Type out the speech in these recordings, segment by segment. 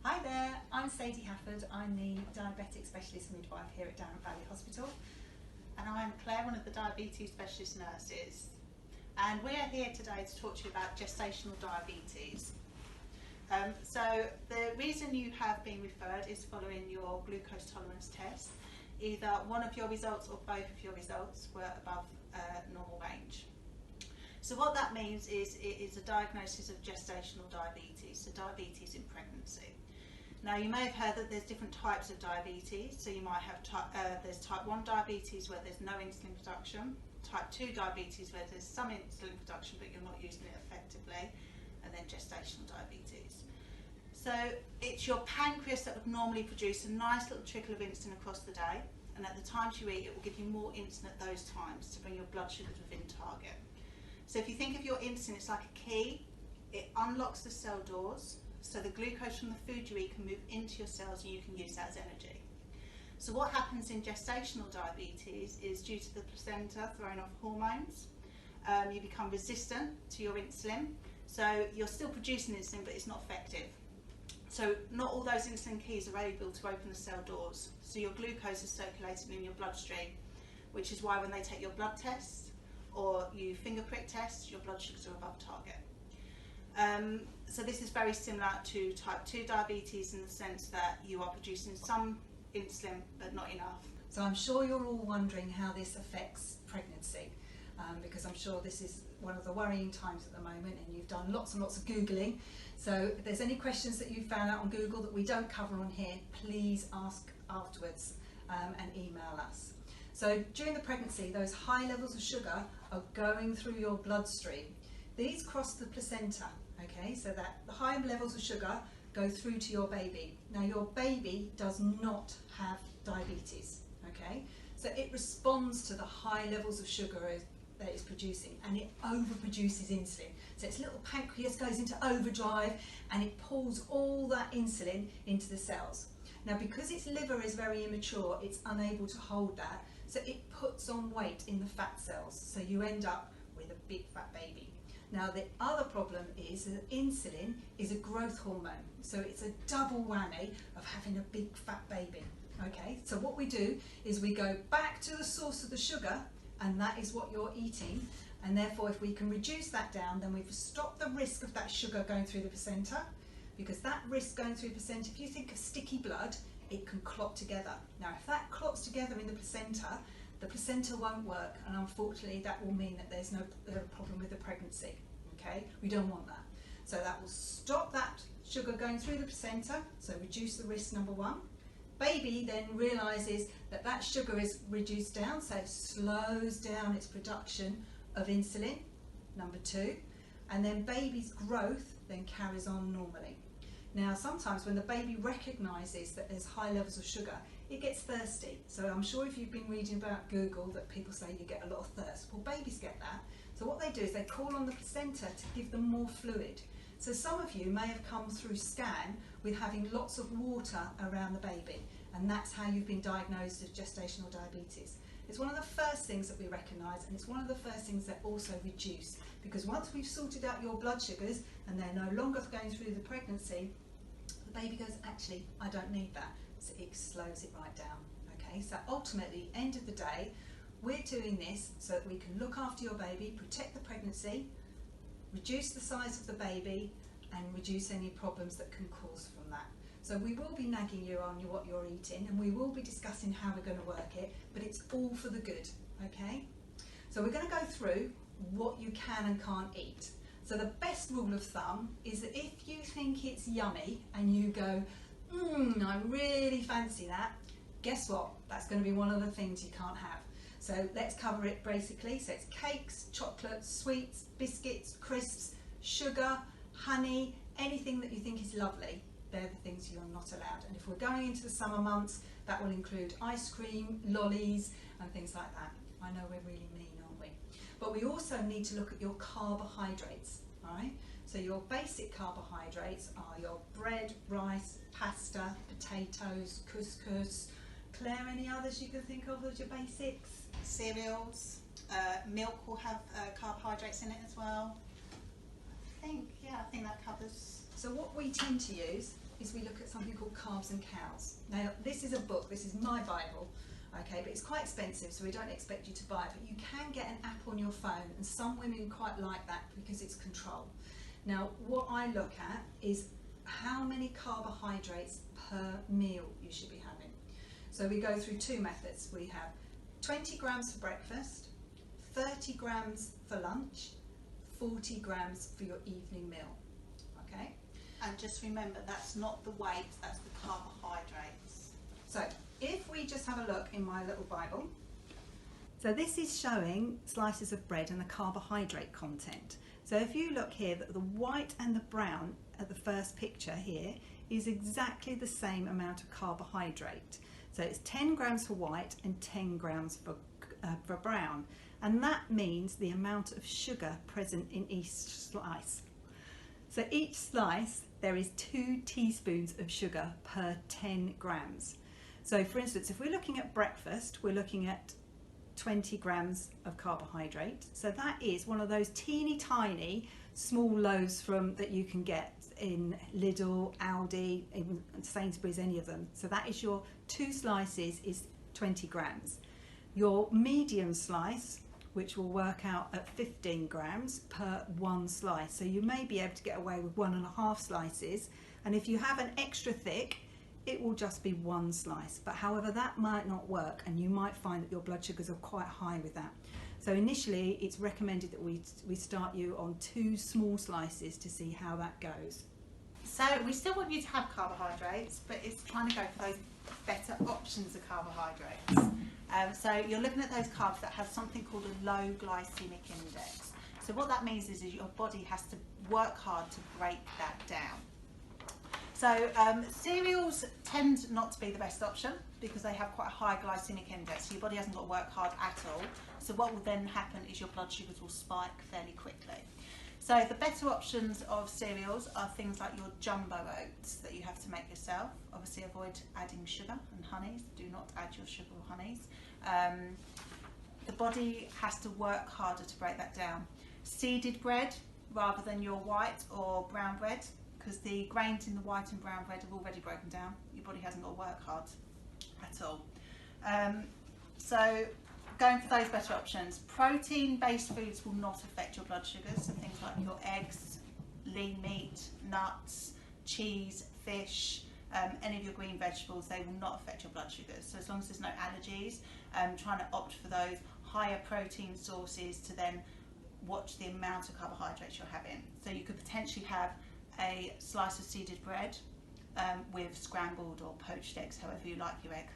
Hi there, I'm Sadie Hafford. I'm the diabetic specialist midwife here at Down Valley Hospital. And I'm Claire, one of the diabetes specialist nurses. And we are here today to talk to you about gestational diabetes. So the reason you have been referred is following your glucose tolerance test. Either one of your results or both of your results were above normal range. So what that means is it is a diagnosis of gestational diabetes, so diabetes in pregnancy. Now you may have heard that there's different types of diabetes. So you might have there's type 1 diabetes where there's no insulin production, type 2 diabetes where there's some insulin production but you're not using it effectively, and then gestational diabetes. So it's your pancreas that would normally produce a nice little trickle of insulin across the day, and at the times you eat it will give you more insulin at those times to bring your blood sugars within target. So if you think of your insulin, it's like a key. It unlocks the cell doors, so the glucose from the food you eat can move into your cells and you can use that as energy. So what happens in gestational diabetes is due to the placenta throwing off hormones, you become resistant to your insulin. So you're still producing insulin, but it's not effective. So not all those insulin keys are able to open the cell doors. So your glucose is circulating in your bloodstream, which is why when they take your blood tests or you finger prick tests, your blood sugars are above target. So this is very similar to type 2 diabetes in the sense that you are producing some insulin but not enough. So I'm sure you're all wondering how this affects pregnancy, because I'm sure this is one of the worrying times at the moment and you've done lots and lots of Googling. So if there's any questions that you found out on Google that we don't cover on here, please ask afterwards and email us. So during the pregnancy, those high levels of sugar are going through your bloodstream. These cross the placenta, okay, so that the high levels of sugar go through to your baby. Now your baby does not have diabetes, okay, so it responds to the high levels of sugar that it's producing, and it overproduces insulin. So its little pancreas goes into overdrive and it pulls all that insulin into the cells. Now because its liver is very immature, it's unable to hold that, so it puts on weight in the fat cells, so you end up with a big fat baby. Now the other problem is that insulin is a growth hormone, so it's a double whammy of having a big fat baby. Okay, so what we do is we go back to the source of the sugar, and that is what you're eating, and therefore if we can reduce that down, then we've stopped the risk of that sugar going through the placenta, because that risk going through the placenta, if you think of sticky blood, it can clot together. Now if that clots together in the placenta won't work, and unfortunately that will mean that there's no problem with the pregnancy. Okay, we don't want that. So that will stop that sugar going through the placenta, so reduce the risk, number one. Baby then realises that that sugar is reduced down, so it slows down its production of insulin, number two, and then baby's growth then carries on normally. Now sometimes when the baby recognises that there's high levels of sugar, it gets thirsty. So I'm sure if you've been reading about Google that people say you get a lot of thirst. Well, babies get that. So what they do is they call on the placenta to give them more fluid. So some of you may have come through scan with having lots of water around the baby, and that's how you've been diagnosed with gestational diabetes. It's one of the first things that we recognise, and it's one of the first things that also reduce, because once we've sorted out your blood sugars and they're no longer going through the pregnancy, the baby goes, actually, I don't need that. So it slows it right down. Okay, so ultimately, end of the day, we're doing this so that we can look after your baby, protect the pregnancy, reduce the size of the baby, and reduce any problems that can cause from that. So we will be nagging you on what you're eating, and we will be discussing how we're going to work it, but it's all for the good, okay? So we're going to go through what you can and can't eat. So the best rule of thumb is that if you think it's yummy and you go, I really fancy that, guess what? That's going to be one of the things you can't have. So let's cover it basically. So it's cakes, chocolates, sweets, biscuits, crisps, sugar, honey, anything that you think is lovely, they're the things you're not allowed. And if we're going into the summer months, that will include ice cream, lollies, and things like that. I know we're really mean, aren't we? But we also need to look at your carbohydrates, all right? So your basic carbohydrates are your bread, rice, pasta, potatoes, couscous. Claire, any others you can think of as your basics? Cereals, milk will have carbohydrates in it as well. I think that covers. So what we tend to use is we look at something called Carbs and Cows. Now, this is a book, this is my Bible, okay, but it's quite expensive, so we don't expect you to buy it, but you can get an app on your phone, and some women quite like that because it's control. Now, what I look at is how many carbohydrates per meal you should be having. So we go through two methods. We have 20 grams for breakfast, 30 grams for lunch, 40 grams for your evening meal, okay? And just remember, that's not the weight, that's the carbohydrates. So if we just have a look in my little Bible, so this is showing slices of bread and the carbohydrate content. So if you look here, the white and the brown at the first picture here is exactly the same amount of carbohydrate. So it's 10 grams for white and 10 grams for brown. And that means the amount of sugar present in each slice. So each slice, there is 2 teaspoons of sugar per 10 grams. So for instance, if we're looking at breakfast, we're looking at 20 grams of carbohydrate. So that is one of those teeny tiny small loaves that you can get in Lidl, Aldi, even Sainsbury's, any of them. So that is your 2 slices is 20 grams. Your medium slice, which will work out at 15 grams per 1 slice. So you may be able to get away with 1.5 slices. And if you have an extra thick, it will just be 1 slice. But however, that might not work, and you might find that your blood sugars are quite high with that. So initially, it's recommended that we start you on 2 small slices to see how that goes. So we still want you to have carbohydrates, but it's trying to go for those better options of carbohydrates. So you're looking at those carbs that have something called a low glycemic index. So what that means is your body has to work hard to break that down. So cereals tend not to be the best option because they have quite a high glycemic index, so your body hasn't got to work hard at all. So what will then happen is your blood sugars will spike fairly quickly. So the better options of cereals are things like your jumbo oats that you have to make yourself. Obviously avoid adding sugar and honeys. Do not add your sugar or honeys. The body has to work harder to break that down. Seeded bread rather than your white or brown bread, because the grains in the white and brown bread have already broken down. Your body hasn't got to work hard at all. So going for those better options. Protein-based foods will not affect your blood sugars, so things like your eggs, lean meat, nuts, cheese, fish, any of your green vegetables, they will not affect your blood sugars. So as long as there's no allergies, trying to opt for those higher protein sources to then watch the amount of carbohydrates you're having. So you could potentially have a slice of seeded bread with scrambled or poached eggs, however you like your egg,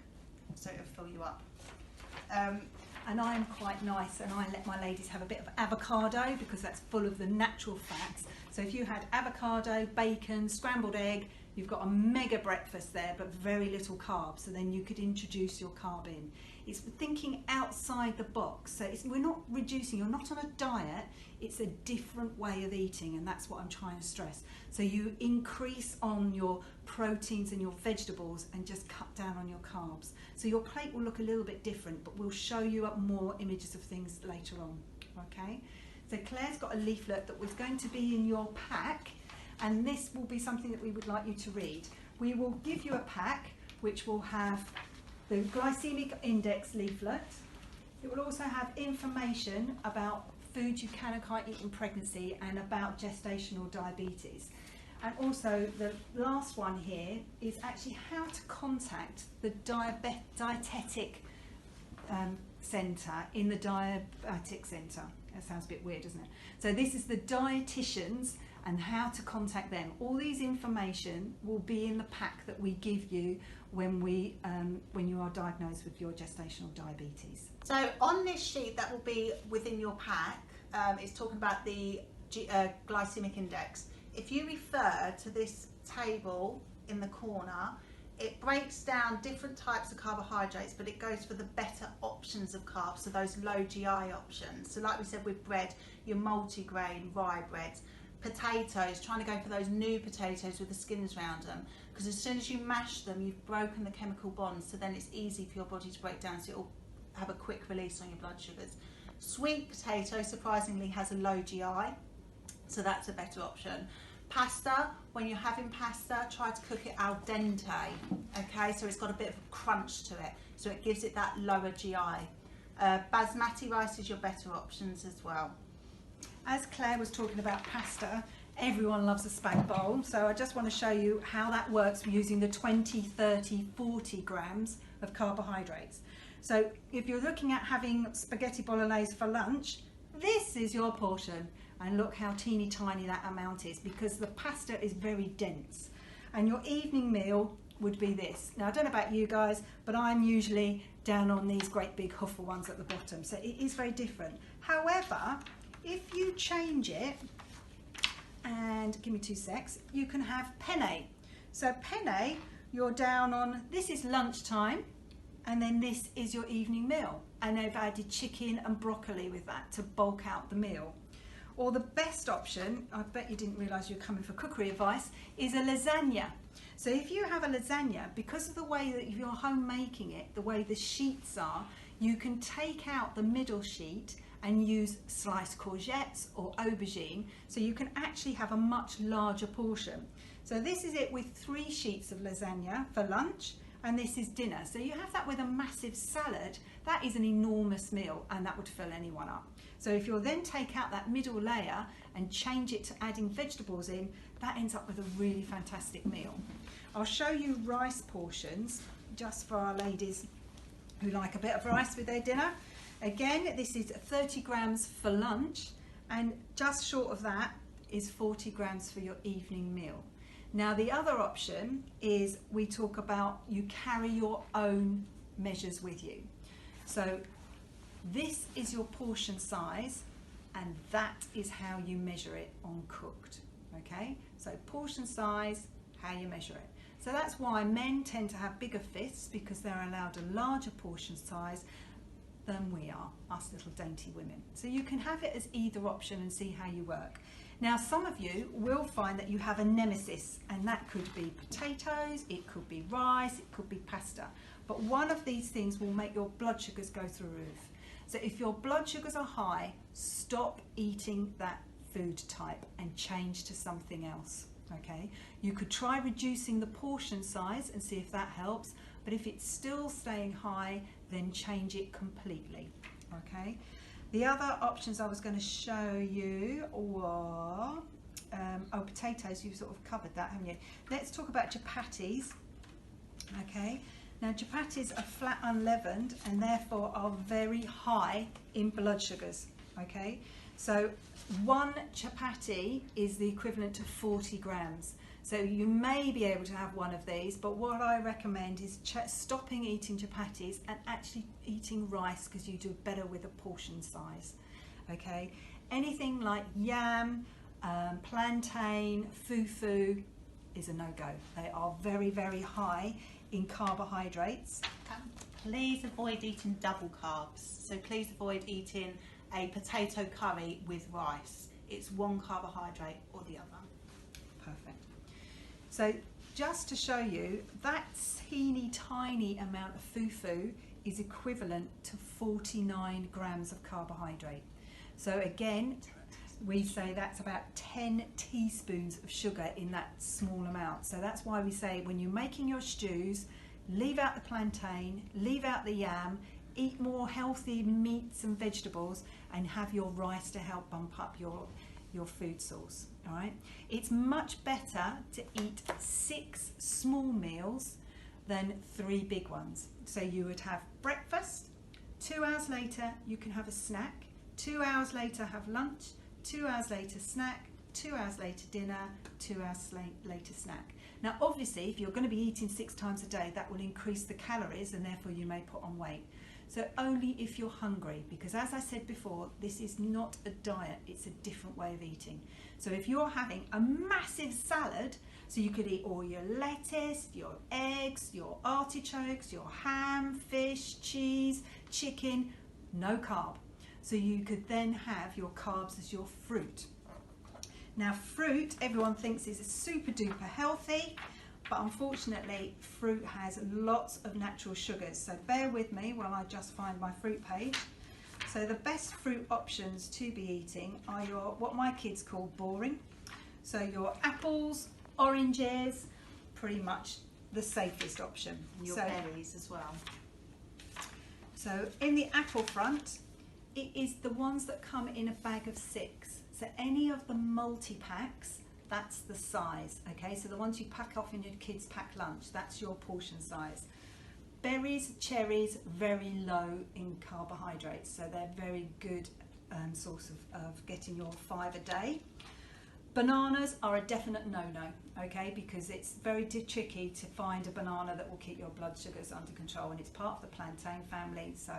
so it'll fill you up. And I'm quite nice, and I let my ladies have a bit of avocado because that's full of the natural fats. So if you had avocado, bacon, scrambled egg, you've got a mega breakfast there, but very little carbs. So then you could introduce your carb in. It's thinking outside the box. So we're not reducing, you're not on a diet, it's a different way of eating, and that's what I'm trying to stress. So you increase on your proteins and your vegetables and just cut down on your carbs. So your plate will look a little bit different, but we'll show you up more images of things later on, okay? So Claire's got a leaflet that was going to be in your pack, and this will be something that we would like you to read. We will give you a pack which will have the glycemic index leaflet. It will also have information about foods you can and can't eat in pregnancy and about gestational diabetes. And also the last one here is actually how to contact the dietetic centre in the diabetic centre. That sounds a bit weird, doesn't it? So this is the dietitians and how to contact them. All these information will be in the pack that we give you when you are diagnosed with your gestational diabetes. So on this sheet that will be within your pack, it's talking about the glycemic index. If you refer to this table in the corner, it breaks down different types of carbohydrates, but it goes for the better options of carbs, so those low GI options. So like we said with bread, your multigrain rye breads, potatoes, trying to go for those new potatoes with the skins around them, because as soon as you mash them, you've broken the chemical bonds, so then it's easy for your body to break down, so it'll have a quick release on your blood sugars. Sweet potato, surprisingly, has a low GI, so that's a better option. Pasta, when you're having pasta, try to cook it al dente, okay, so it's got a bit of a crunch to it, so it gives it that lower GI. Basmati rice is your better options as well. As Claire was talking about pasta, everyone loves a spag bowl, so I just want to show you how that works using the 20, 30, 40 grams of carbohydrates. So if you're looking at having spaghetti bolognese for lunch, this is your portion. And look how teeny tiny that amount is, because the pasta is very dense. And your evening meal would be this. Now I don't know about you guys, but I'm usually down on these great big huffle ones at the bottom, so it is very different. However, if you change it, and give me 2 secs, you can have penne. So penne, you're down on, this is lunchtime, and then this is your evening meal. And they've added chicken and broccoli with that to bulk out the meal. Or the best option, I bet you didn't realise you're coming for cookery advice, is a lasagna. So if you have a lasagna, because of the way that you're home making it, the way the sheets are, you can take out the middle sheet and use sliced courgettes or aubergine, so you can actually have a much larger portion. So this is it with 3 sheets of lasagna for lunch, and this is dinner. So you have that with a massive salad. That is an enormous meal, and that would fill anyone up. So if you'll then take out that middle layer and change it to adding vegetables in, that ends up with a really fantastic meal. I'll show you rice portions just for our ladies who like a bit of rice with their dinner. Again, this is 30 grams for lunch, and just short of that is 40 grams for your evening meal. Now the other option is we talk about you carry your own measures with you. So this is your portion size, and that is how you measure it on Cooked, okay? So portion size, how you measure it. So that's why men tend to have bigger fists, because they're allowed a larger portion size than we are, us little dainty women. So you can have it as either option and see how you work. Now some of you will find that you have a nemesis, and that could be potatoes, it could be rice, it could be pasta. But one of these things will make your blood sugars go through the roof. So if your blood sugars are high, stop eating that food type and change to something else, okay? You could try reducing the portion size and see if that helps, but if it's still staying high, then change it completely, okay? The other options I was going to show you were, potatoes, you've sort of covered that, haven't you? Let's talk about chapatis, okay? Now chapatis are flat unleavened and therefore are very high in blood sugars, okay? So 1 chapati is the equivalent to 40 grams. So you may be able to have one of these, but what I recommend is stopping eating chapatis and actually eating rice, because you do better with a portion size, okay? Anything like yam, plantain, fufu is a no-go. They are very, very high in carbohydrates. Please avoid eating double carbs. So please avoid eating a potato curry with rice. It's one carbohydrate or the other. Perfect. So just to show you, that teeny tiny amount of fufu is equivalent to 49 grams of carbohydrate. So again, we say that's about 10 teaspoons of sugar in that small amount. So that's why we say when you're making your stews, leave out the plantain, leave out the yam, eat more healthy meats and vegetables, and have your rice to help bump up your food source, all right? It's much better to eat 6 small meals than 3 big ones. So you would have breakfast, 2 hours later you can have a snack, 2 hours later have lunch, 2 hours later snack, 2 hours later dinner, 2 hours later snack. Now obviously if you're going to be eating 6 times a day, that will increase the calories and therefore you may put on weight. So only if you're hungry, because as I said before, this is not a diet, it's a different way of eating. So if you're having a massive salad, so you could eat all your lettuce, your eggs, your artichokes, your ham, fish, cheese, chicken, no carb. So you could then have your carbs as your fruit. Now fruit, everyone thinks is super duper healthy, but unfortunately fruit has lots of natural sugars. So bear with me while I just find my fruit page. So the best fruit options to be eating are your, what my kids call boring. So your apples, oranges, pretty much the safest option. And your berries as well. So in the apple front, it is the ones that come in a bag of 6. So any of the multi-packs, that's the size, okay? So the ones you pack off in your kids' pack lunch, that's your portion size. Berries, cherries, very low in carbohydrates, so they're very good source of getting your 5 a day. Bananas are a definite no-no, okay, because it's very tricky to find a banana that will keep your blood sugars under control, and it's part of the plantain family, so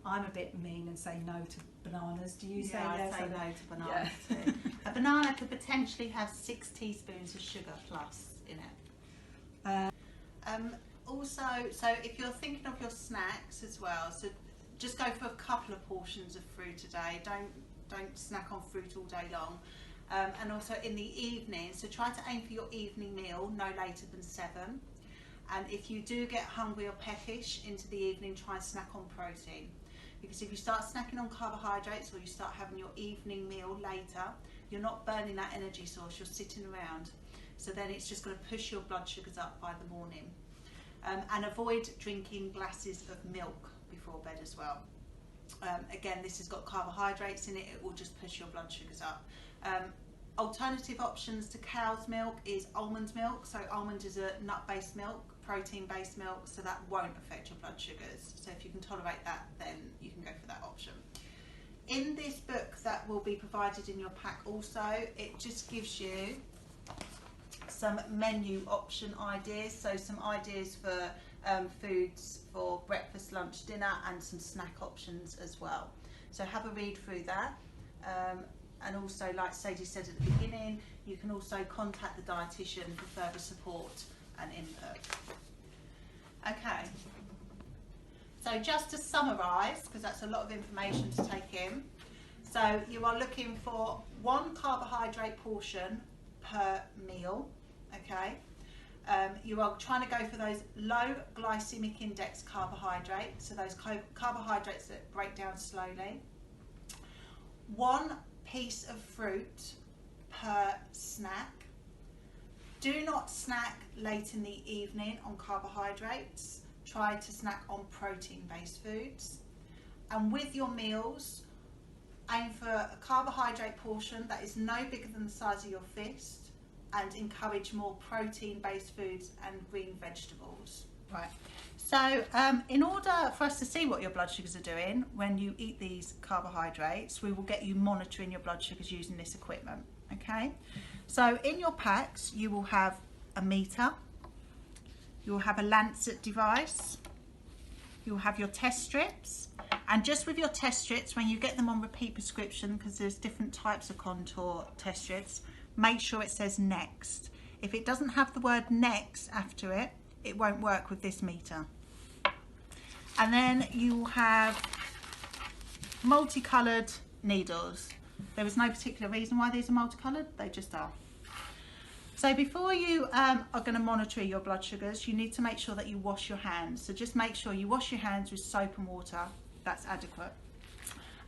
I'm a bit mean and say no to bananas. Do you say yes? I say no to bananas too. A banana could potentially have 6 teaspoons of sugar plus in it. Also, so if you're thinking of your snacks as well, so just go for a couple of portions of fruit a day. Don't snack on fruit all day long. And also in the evening, so try to aim for your evening meal no later than 7. And if you do get hungry or peckish into the evening, try and snack on protein. Because if you start snacking on carbohydrates or you start having your evening meal later, you're not burning that energy source, you're sitting around. So then it's just going to push your blood sugars up by the morning. And avoid drinking glasses of milk before bed as well. Again, this has got carbohydrates in it, it will just push your blood sugars up. Alternative options to cow's milk is almond milk. So almond is a nut-based milk, protein-based milk, so that won't affect your blood sugars. So if you can tolerate that, then you can go for that option. In this book that will be provided in your pack also, it just gives you some menu option ideas, so some ideas for foods for breakfast, lunch, dinner, and some snack options as well. So have a read through that. And also, like Sadie said at the beginning, you can also contact the dietitian for further support and input. Okay, so just to summarise, because that's a lot of information to take in, so you are looking for 1 carbohydrate portion per meal, okay? You are trying to go for those low glycemic index carbohydrates, so those carbohydrates that break down slowly. 1 piece of fruit per snack. Do not snack late in the evening on carbohydrates. Try to snack on protein-based foods. And with your meals, aim for a carbohydrate portion that is no bigger than the size of your fist, and encourage more protein-based foods and green vegetables. Right. So in order for us to see what your blood sugars are doing when you eat these carbohydrates, we will get you monitoring your blood sugars using this equipment, okay? So in your packs, you will have a meter, you will have a Lancet device, you will have your test strips, and just with your test strips, when you get them on repeat prescription, because there's different types of contour test strips, make sure it says next. If it doesn't have the word next after it, it won't work with this meter. And then you have multicoloured needles. There is no particular reason why these are multicoloured, they just are. So before you are going to monitor your blood sugars, you need to make sure that you wash your hands. So just make sure you wash your hands with soap and water, that's adequate.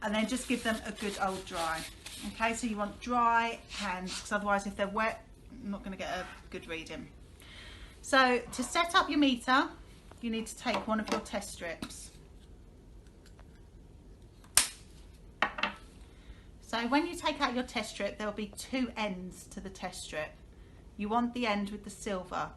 And then just give them a good old dry. Okay, so you want dry hands, because otherwise if they're wet, you're not going to get a good reading. So to set up your meter, you need to take one of your test strips. So when you take out your test strip, there will be 2 ends to the test strip. You want the end with the silver.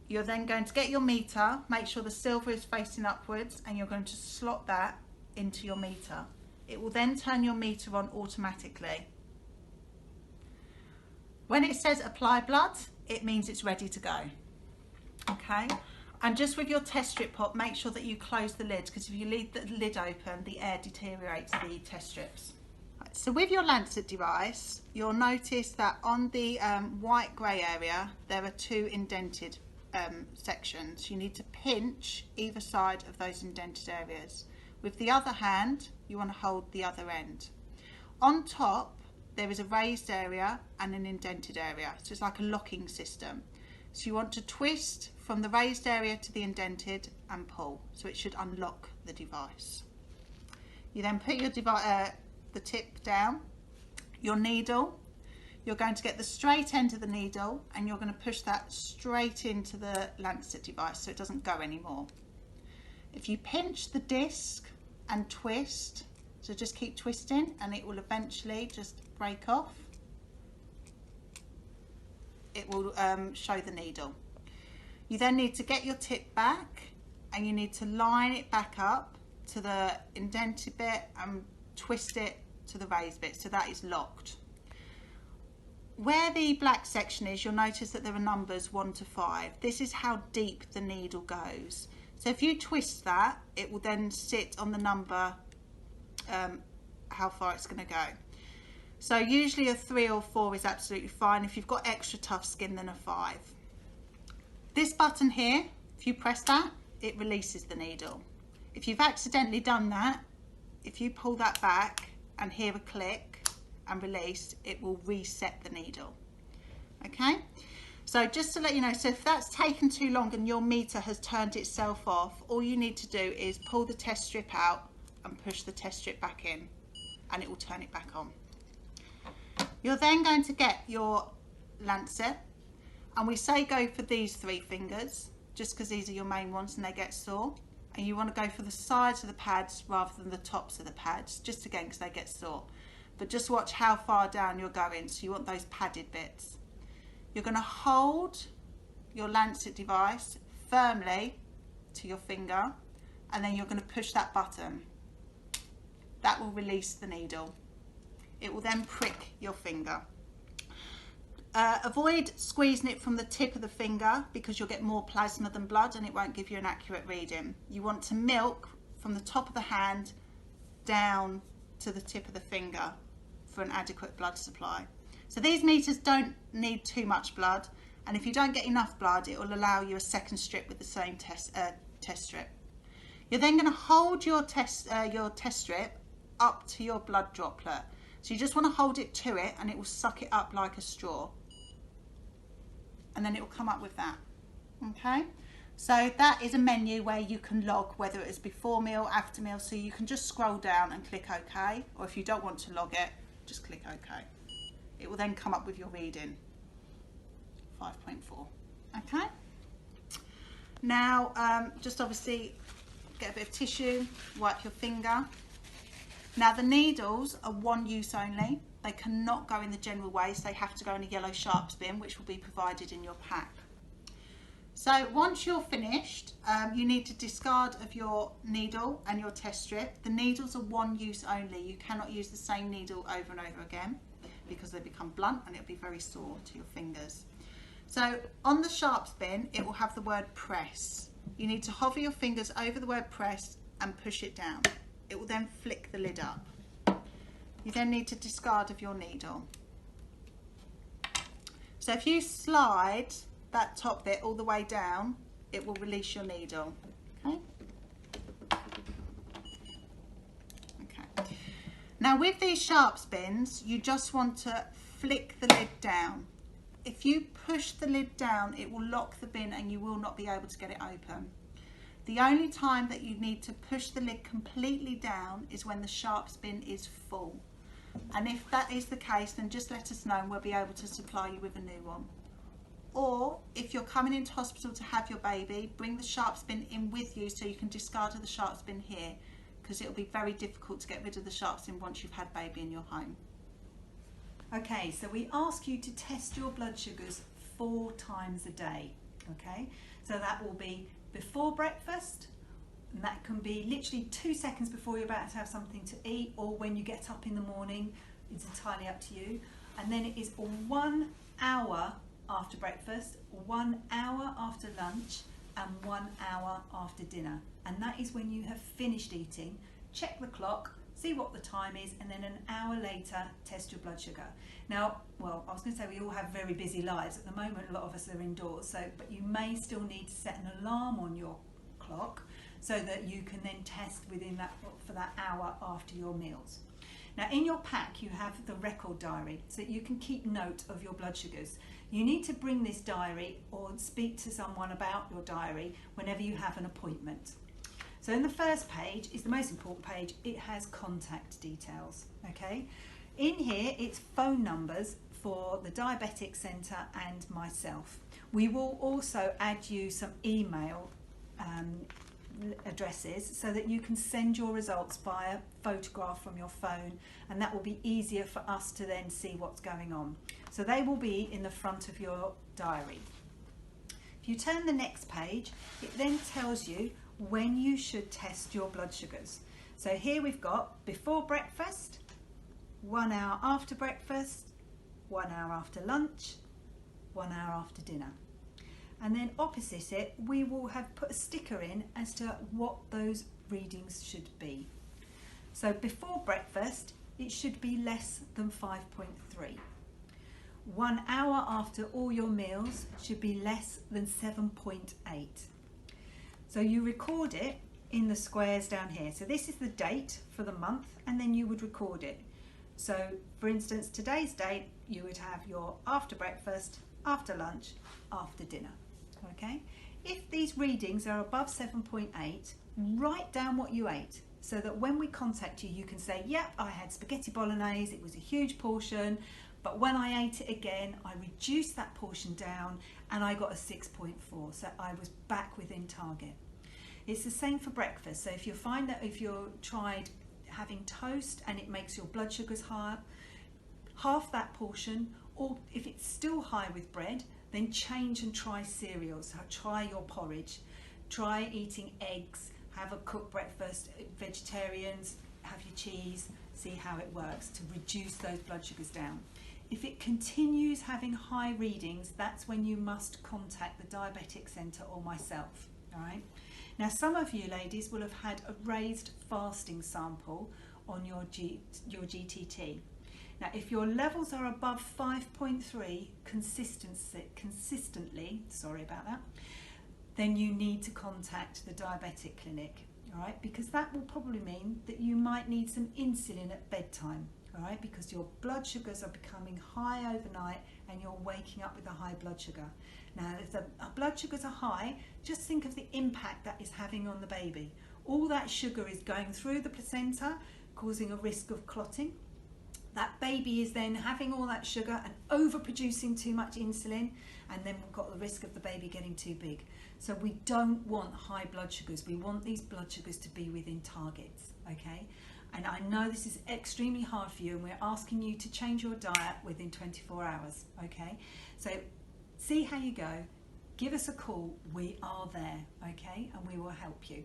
You're then going to get your meter, make sure the silver is facing upwards, and you're going to slot that into your meter. It will then turn your meter on automatically. When it says apply blood, it means it's ready to go. Okay, and just with your test strip pop, make sure that you close the lid, because if you leave the lid open, the air deteriorates the test strips. Right, so with your Lancet device, you'll notice that on the white grey area, there are 2 indented sections. You need to pinch either side of those indented areas. With the other hand, you want to hold the other end. On top, there is a raised area and an indented area, so it's like a locking system. So you want to twist from the raised area to the indented and pull, so it should unlock the device. You then put your the tip down, your needle, you're going to get the straight end of the needle and you're going to push that straight into the lancet device so it doesn't go anymore. If you pinch the disc and twist, so just keep twisting and it will eventually just break off. It will show the needle. You then need to get your tip back and you need to line it back up to the indented bit and twist it to the raised bit so that is locked. Where the black section is, you'll notice that there are numbers 1 to 5. This is how deep the needle goes. So if you twist that, it will then sit on the number, how far it's going to go. So usually a 3 or 4 is absolutely fine. If you've got extra tough skin, then a 5. This button here, if you press that, it releases the needle. If you've accidentally done that, if you pull that back and hear a click and release, it will reset the needle. Okay, so just to let you know, so if that's taken too long and your meter has turned itself off, all you need to do is pull the test strip out and push the test strip back in and it will turn it back on. You're then going to get your lancet, and we say go for these 3 fingers just because these are your main ones and they get sore, and you want to go for the sides of the pads rather than the tops of the pads, just again because they get sore. But just watch how far down you're going, so you want those padded bits. You're going to hold your lancet device firmly to your finger and then you're going to push that button. That will release the needle. It will then prick your finger. Avoid squeezing it from the tip of the finger because you'll get more plasma than blood and it won't give you an accurate reading. You want to milk from the top of the hand down to the tip of the finger for an adequate blood supply. So these meters don't need too much blood, and if you don't get enough blood, it will allow you a second strip with the same test strip. You're then going to hold your test strip up to your blood droplet. So you just want to hold it to it and it will suck it up like a straw. And then it will come up with that. Okay, so that is a menu where you can log whether it is before meal, after meal, so you can just scroll down and click OK, or if you don't want to log it, just click OK. It will then come up with your reading, 5.4. Okay, now just obviously get a bit of tissue, wipe your finger. Now the needles are one use only. They cannot go in the general waste. They have to go in a yellow sharps bin, which will be provided in your pack. So once you're finished, you need to discard of your needle and your test strip. The needles are one use only. You cannot use the same needle over and over again because they become blunt and it'll be very sore to your fingers. So on the sharps bin, it will have the word press. You need to hover your fingers over the word press and push it down. It will then flick the lid up. You then need to discard of your needle. So if you slide that top bit all the way down, it will release your needle. Okay. Okay. Now with these sharps bins, you just want to flick the lid down. If you push the lid down, it will lock the bin and you will not be able to get it open. The only time that you need to push the lid completely down is when the sharps bin is full. And if that is the case, then just let us know and we'll be able to supply you with a new one. Or if you're coming into hospital to have your baby, bring the sharps bin in with you so you can discard of the sharps bin here, because it'll be very difficult to get rid of the sharps bin once you've had baby in your home. Okay, so we ask you to test your blood sugars 4 times a day. Okay, so that will be before breakfast, and that can be literally 2 seconds before you're about to have something to eat, or when you get up in the morning. It's entirely up to you. And then it is 1 hour after breakfast, 1 hour after lunch, and 1 hour after dinner. And that is when you have finished eating. Check the clock, see what the time is, and then an hour later test your blood sugar. Now, well, I was going to say we all have very busy lives. At the moment, a lot of us are indoors, but you may still need to set an alarm on your clock so that you can then test within that for that hour after your meals. Now in your pack you have the record diary so that you can keep note of your blood sugars. You need to bring this diary or speak to someone about your diary whenever you have an appointment. So in the first page is the most important page. It has contact details. Okay, in here it's phone numbers for the Diabetic Centre and myself. We will also add you some email addresses so that you can send your results via photograph from your phone, and that will be easier for us to then see what's going on. So they will be in the front of your diary. If you turn the next page, it then tells you when you should test your blood sugars. So here we've got before breakfast, 1 hour after breakfast, 1 hour after lunch, 1 hour after dinner. And then opposite it, we will have put a sticker in as to what those readings should be. So before breakfast, it should be less than 5.3. 1 hour after all your meals should be less than 7.8. So you record it in the squares down here. So this is the date for the month, and then you would record it. So for instance, today's date, you would have your after breakfast, after lunch, after dinner. Okay, if these readings are above 7.8, write down what you ate so that when we contact you, you can say, yep, I had spaghetti bolognese, it was a huge portion, but when I ate it again, I reduced that portion down and I got a 6.4, so I was back within target. It's the same for breakfast. So if you find that if you've tried having toast and it makes your blood sugars higher, half that portion, or if it's still high with bread, then change and try cereals. So try your porridge, try eating eggs, have a cooked breakfast. Vegetarians, have your cheese, see how it works to reduce those blood sugars down. If it continues having high readings, that's when you must contact the Diabetic Centre or myself. All right. Now, some of you ladies will have had a raised fasting sample on your GTT. Now, if your levels are above 5.3 consistently, sorry about that, then you need to contact the diabetic clinic, all right? Because that will probably mean that you might need some insulin at bedtime, all right? Because your blood sugars are becoming high overnight and you're waking up with a high blood sugar. Now, if the blood sugars are high, just think of the impact that is having on the baby. All that sugar is going through the placenta, causing a risk of clotting. That baby is then having all that sugar and overproducing too much insulin, and then we've got the risk of the baby getting too big. So we don't want high blood sugars. We want these blood sugars to be within targets, okay? And I know this is extremely hard for you, and we're asking you to change your diet within 24 hours, okay? So see how you go. Give us a call. We are there, okay? And we will help you.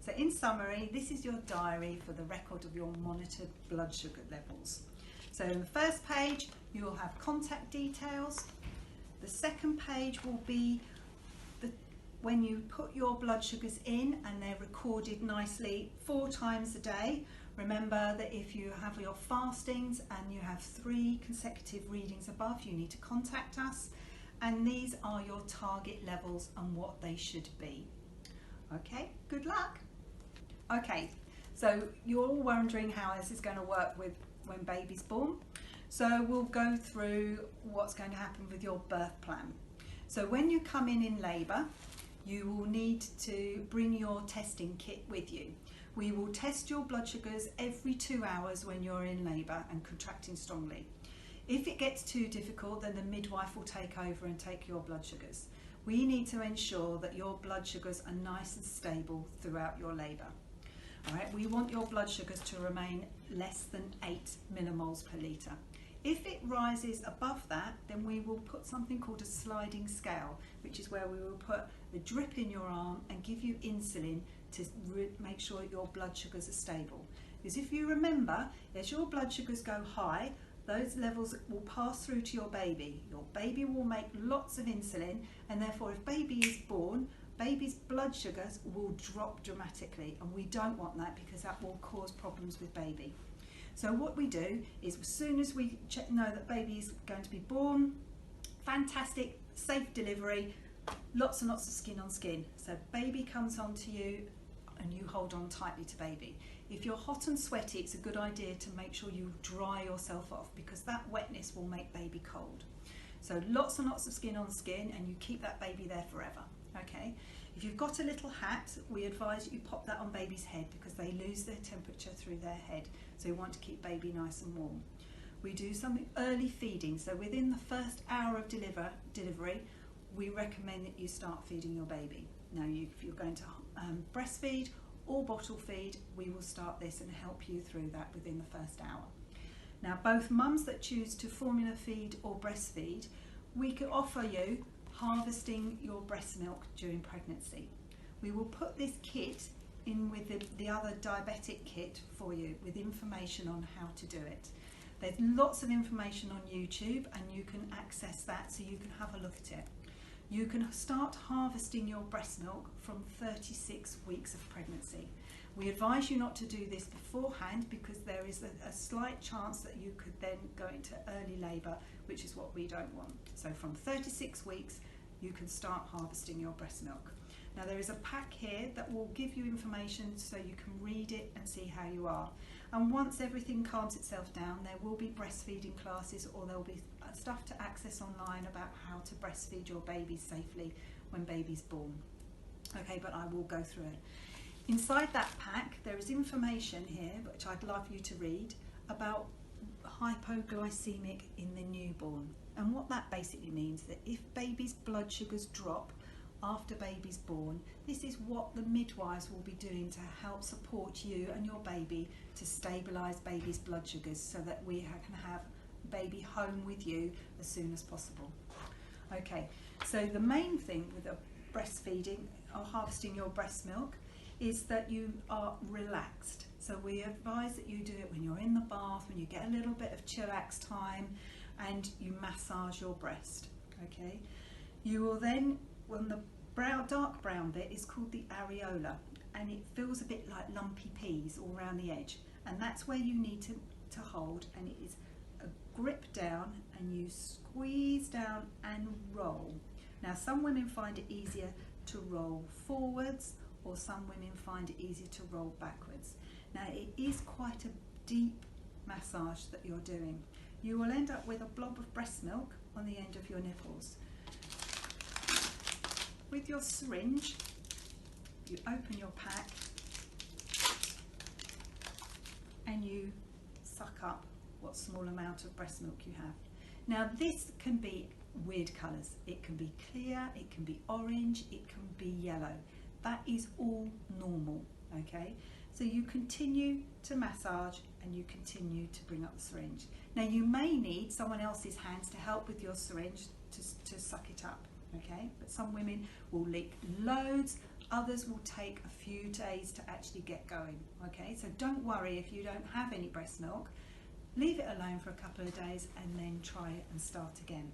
So in summary, this is your diary for the record of your monitored blood sugar levels. So in the first page, you will have contact details. The second page will be when you put your blood sugars in, and they're recorded nicely 4 times a day. Remember that if you have your fastings and you have 3 consecutive readings above, you need to contact us. And these are your target levels and what they should be. Okay, good luck. Okay, so you're all wondering how this is going to work with when baby's born. So we'll go through what's going to happen with your birth plan. So when you come in labour, you will need to bring your testing kit with you. We will test your blood sugars every 2 hours when you're in labour and contracting strongly. If it gets too difficult, then the midwife will take over and take your blood sugars. We need to ensure that your blood sugars are nice and stable throughout your labour. All right, we want your blood sugars to remain less than 8 millimoles per litre. If it rises above that, then we will put something called a sliding scale, which is where we will put a drip in your arm and give you insulin to make sure that your blood sugars are stable. Because if you remember, as your blood sugars go high, those levels will pass through to your baby. Your baby will make lots of insulin, and therefore if baby is born, baby's blood sugars will drop dramatically, and we don't want that because that will cause problems with baby. So what we do is as soon as we know that baby is going to be born, fantastic, safe delivery, lots and lots of skin on skin. So baby comes onto you and you hold on tightly to baby. If you're hot and sweaty, it's a good idea to make sure you dry yourself off because that wetness will make baby cold. So lots and lots of skin on skin, and you keep that baby there forever. Okay, if you've got a little hat, we advise you pop that on baby's head because they lose their temperature through their head. So you want to keep baby nice and warm. we do something early feeding. So within the first hour of delivery, we recommend that you start feeding your baby. Now, if you're going to breastfeed or bottle feed, we will start this and help you through that within the first hour. Now, both mums that choose to formula feed or breastfeed, we can offer you harvesting your breast milk during pregnancy. We will put this kit in with the other diabetic kit for you with information on how to do it. There's lots of information on YouTube and you can access that so you can have a look at it. You can start harvesting your breast milk from 36 weeks of pregnancy. We advise you not to do this beforehand because there is a slight chance that you could then go into early labour, which is what we don't want. So from 36 weeks, you can start harvesting your breast milk. Now, there is a pack here that will give you information so you can read it and see how you are. And once everything calms itself down, there will be breastfeeding classes, or there will be stuff to access online about how to breastfeed your baby safely when baby's born. Okay, but I will go through it. Inside that pack, there is information here, which I'd love you to read, about hypoglycemic in the newborn. And what that basically means that if baby's blood sugars drop after baby's born, this is what the midwives will be doing to help support you and your baby to stabilise baby's blood sugars so that we can have baby home with you as soon as possible. Okay, so the main thing with breastfeeding or harvesting your breast milk is that you are relaxed. So we advise that you do it when you're in the bath, when you get a little bit of chillax time, and you massage your breast. Okay, you will then, when the dark brown bit is called the areola, and it feels a bit like lumpy peas all around the edge, and that's where you need to hold, and it is a grip down and you squeeze down and roll. Now, some women find it easier to roll forwards, or some women find it easier to roll backwards. Now, it is quite a deep massage that you're doing. You will end up with a blob of breast milk on the end of your nipples. With your syringe, you open your pack and you suck up what small amount of breast milk you have. Now, this can be weird colours. It can be clear, it can be orange, it can be yellow. That is all normal, okay? So you continue to massage and you continue to bring up the syringe. Now, you may need someone else's hands to help with your syringe to suck it up, okay? But some women will leak loads, others will take a few days to actually get going, okay? So don't worry if you don't have any breast milk. Leave it alone for a couple of days and then try it and start again.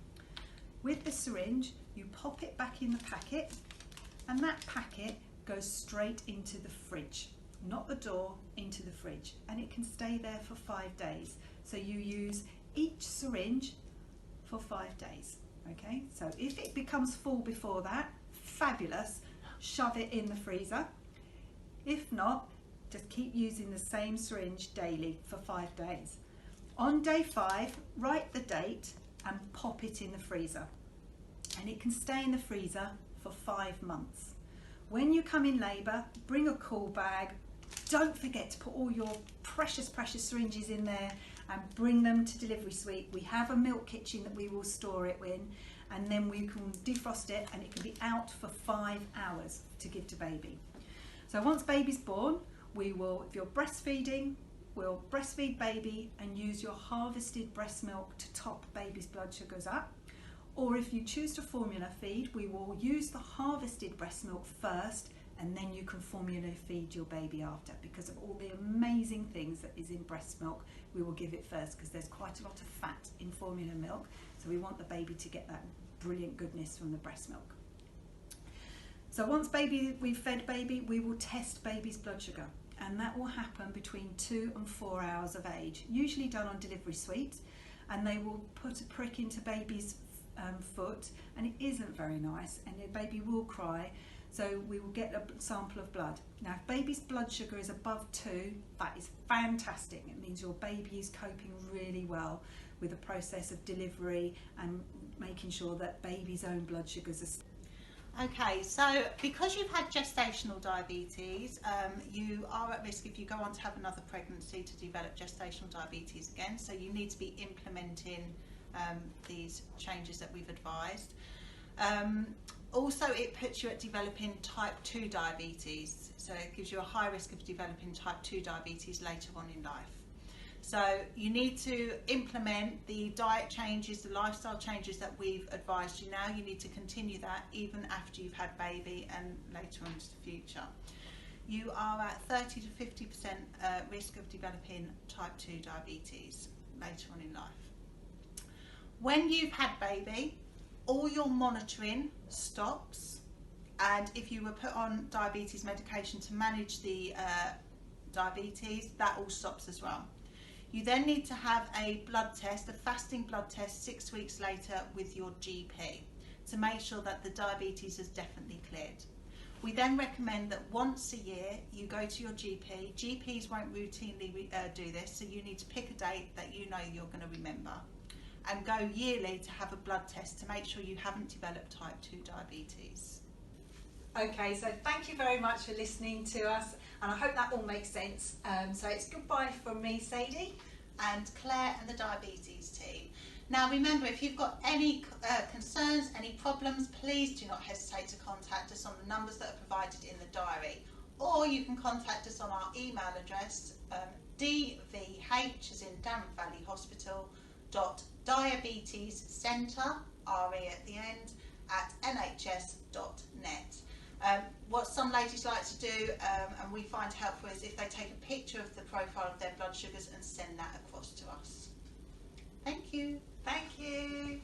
With the syringe, you pop it back in the packet, and that packet goes straight into the fridge, not the door, into the fridge, and it can stay there for 5 days. So you use each syringe for 5 days, okay? So if it becomes full before that, fabulous, shove it in the freezer. If not, just keep using the same syringe daily for 5 days. On day 5, write the date and pop it in the freezer, and it can stay in the freezer for 5 months. When you come in labour, bring a cool bag. Don't forget to put all your precious syringes in there and bring them to delivery suite. We have a milk kitchen that we will store it in, and then we can defrost it, and it can be out for 5 hours to give to baby. So once baby's born, we will, if you're breastfeeding, we'll breastfeed baby and use your harvested breast milk to top baby's blood sugars up. Or if you choose to formula feed, we will use the harvested breast milk first, and then you can formula feed your baby after. Because of all the amazing things that is in breast milk, we will give it first because there's quite a lot of fat in formula milk, so we want the baby to get that brilliant goodness from the breast milk. So once we've fed baby, we will test baby's blood sugar, and that will happen between 2 and 4 hours of age, usually done on delivery suites, and they will put a prick into baby's foot, and it isn't very nice, and the baby will cry, so we will get a sample of blood. Now, if baby's blood sugar is above 2, that is fantastic. It means your baby is coping really well with the process of delivery and making sure that baby's own blood sugars are. Okay, so because you've had gestational diabetes, you are at risk if you go on to have another pregnancy to develop gestational diabetes again. So you need to be implementing these changes that we've advised. Also, it puts you at developing type 2 diabetes. So it gives you a high risk of developing type 2 diabetes later on in life. So you need to implement the diet changes, the lifestyle changes that we've advised you now. You need to continue that even after you've had baby and later on into the future. You are at 30 to 50% risk of developing type 2 diabetes later on in life. When you've had baby, all your monitoring stops, and if you were put on diabetes medication to manage the diabetes, that all stops as well. You then need to have a blood test, a fasting blood test 6 weeks later with your GP to make sure that the diabetes has definitely cleared. We then recommend that once a year you go to your GP. GPs won't routinely do this, so you need to pick a date that you know you're going to remember, and go yearly to have a blood test to make sure you haven't developed type 2 diabetes. Okay, so thank you very much for listening to us, and I hope that all makes sense. So it's goodbye from me, Sadie. And Claire and the diabetes team. Now remember, if you've got any concerns, any problems, please do not hesitate to contact us on the numbers that are provided in the diary, or you can contact us on our email address, dvh, as in Darren Valley Hospital, .diabetescentre, RE at the end, at nhs.net. What some ladies like to do, and we find helpful, is if they take a picture of the profile of their blood sugars and send that across to us. Thank you. Thank you.